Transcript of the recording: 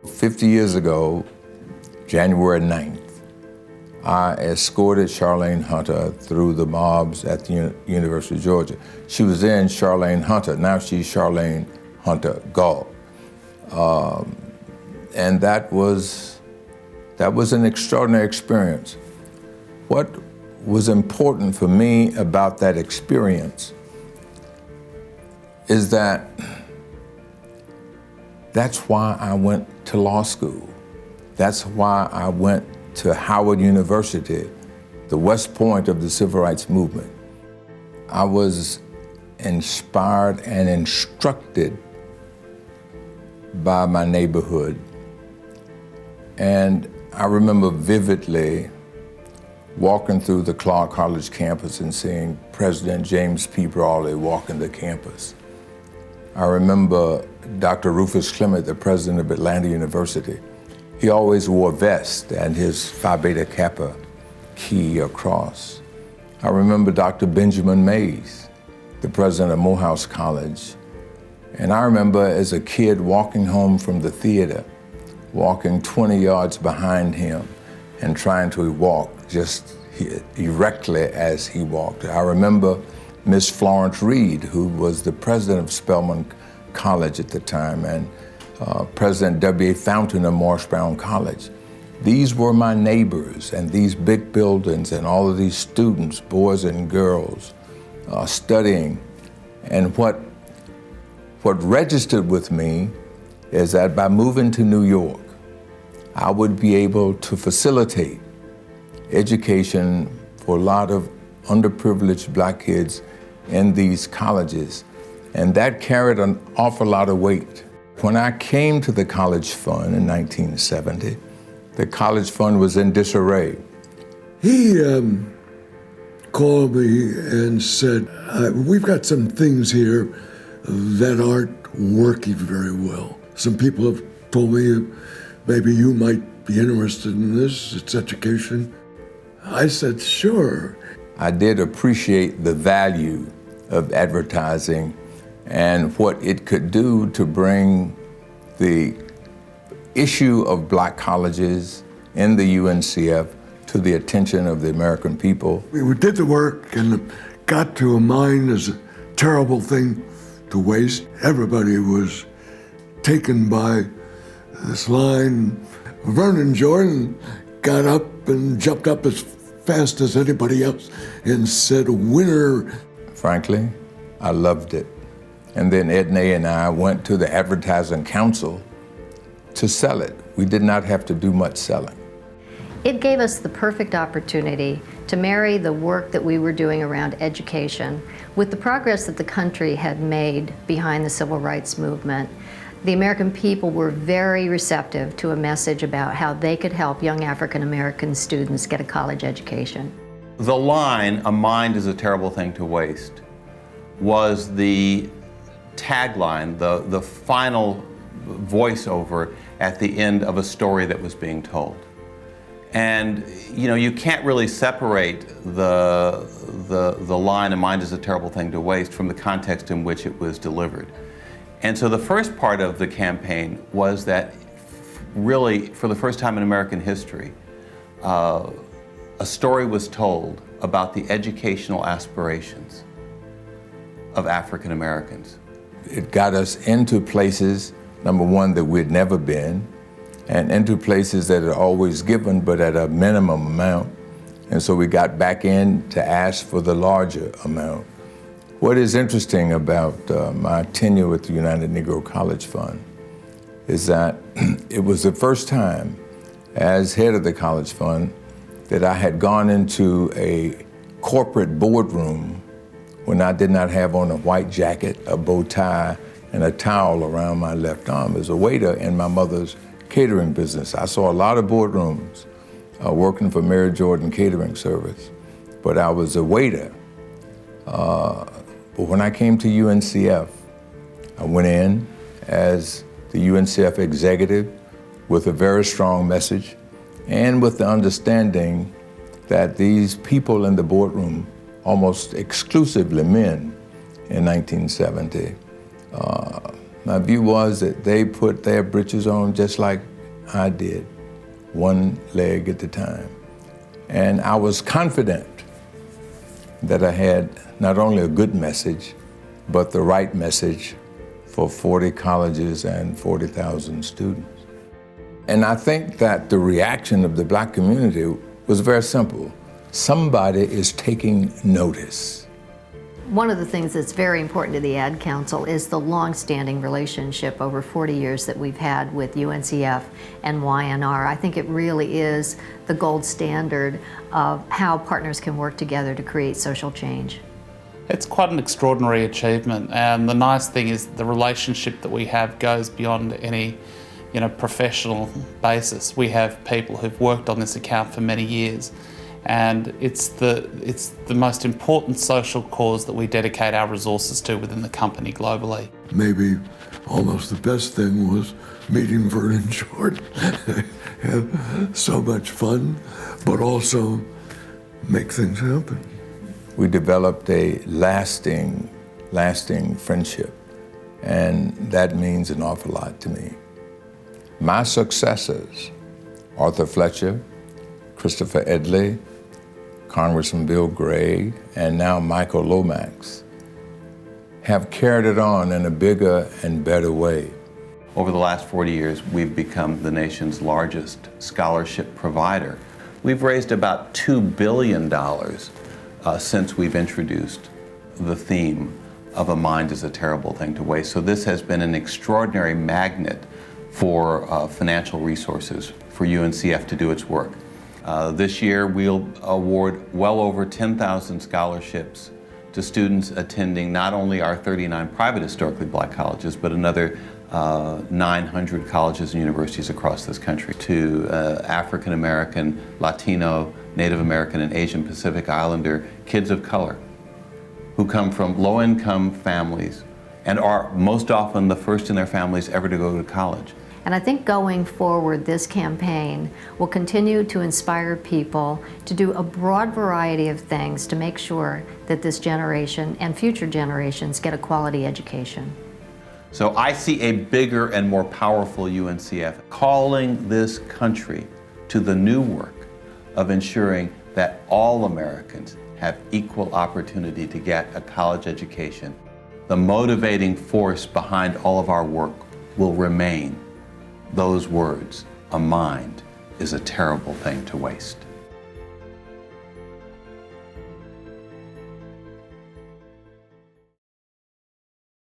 50 years ago, January 9th, I escorted Charlene Hunter through the mobs at the University of Georgia. She was then Charlene Hunter, now she's Charlene Hunter Gall. And that was an extraordinary experience. What was important for me about that experience is that that's why I went to law school. That's why I went to Howard University, the West Point of the civil rights movement. I was inspired and instructed by my neighborhood. And I remember vividly walking through the Clark College campus and seeing President James P. Brawley walking the campus. I remember Dr. Rufus Clement, the president of Atlanta University. He always wore a vest and his Phi Beta Kappa key or cross. I remember Dr. Benjamin Mays, the president of Morehouse College. And I remember as a kid walking home from the theater, walking 20 yards behind him and trying to walk just erectly as he walked. I remember Miss Florence Reed, who was the president of Spelman College at the time, and President W.A. Fountain of Morris Brown College. These were my neighbors, and these big buildings and all of these students, boys and girls, studying. And what registered with me is that by moving to New York, I would be able to facilitate education for a lot of underprivileged black kids in these colleges. And that carried an awful lot of weight. When I came to the College Fund in 1970, the College Fund was in disarray. He called me and said, we've got some things here that aren't working very well. Some people have told me maybe you might be interested in this, it's education. I said, sure. I did appreciate the value of advertising and what it could do to bring the issue of black colleges in the UNCF to the attention of the American people. We did the work and got to a mind as a terrible thing to waste. Everybody was taken by this line. Vernon Jordan got up and jumped up as fast as anybody else and said, winner. Frankly, I loved it. And then Edna and I went to the Advertising Council to sell it. We did not have to do much selling. It gave us the perfect opportunity to marry the work that we were doing around education with the progress that the country had made behind the civil rights movement. The American people were very receptive to a message about how they could help young African American students get a college education. The line, "A mind is a terrible thing to waste," was the tagline, the final voiceover at the end of a story that was being told. And you can't really separate the line, "A mind is a terrible thing to waste," from the context in which it was delivered. And so the first part of the campaign was that really, for the first time in American history, a story was told about the educational aspirations of African Americans. It got us into places, number one, that we'd never been, and into places that are always given, but at a minimum amount. And so we got back in to ask for the larger amount. What is interesting about my tenure with the United Negro College Fund is that it was the first time as head of the College Fund that I had gone into a corporate boardroom when I did not have on a white jacket, a bow tie, and a towel around my left arm. As a waiter in my mother's catering business, I saw a lot of boardrooms working for Mary Jordan Catering Service, but I was a waiter. But when I came to UNCF, I went in as the UNCF executive with a very strong message and with the understanding that these people in the boardroom, almost exclusively men in 1970, My view was that they put their britches on just like I did, one leg at a time. And I was confident that I had not only a good message, but the right message for 40 colleges and 40,000 students. And I think that the reaction of the Black community was very simple. Somebody is taking notice. One of the things that's very important to the Ad Council is the long-standing relationship over 40 years that we've had with UNCF and YNR. I think it really is the gold standard of how partners can work together to create social change. It's quite an extraordinary achievement, and the nice thing is the relationship that we have goes beyond any professional basis. We have people who've worked on this account for many years, and it's the most important social cause that we dedicate our resources to within the company globally. Maybe almost the best thing was meeting Vernon Jordan. Have so much fun, but also make things happen. We developed a lasting friendship, and that means an awful lot to me. My successors, Arthur Fletcher, Christopher Edley, Congressman Bill Gray, and now Michael Lomax, have carried it on in a bigger and better way. Over the last 40 years, we've become the nation's largest scholarship provider. We've raised about $2 billion since we've introduced the theme of a mind is a terrible thing to waste. So this has been an extraordinary magnet for financial resources for UNCF to do its work. This year, we'll award well over 10,000 scholarships to students attending not only our 39 private historically Black colleges, but another 900 colleges and universities across this country, to African American, Latino, Native American, and Asian Pacific Islander kids of color who come from low-income families and are most often the first in their families ever to go to college. And I think going forward, this campaign will continue to inspire people to do a broad variety of things to make sure that this generation and future generations get a quality education. So I see a bigger and more powerful UNCF calling this country to the new work of ensuring that all Americans have equal opportunity to get a college education. The motivating force behind all of our work will remain those words: a mind is a terrible thing to waste.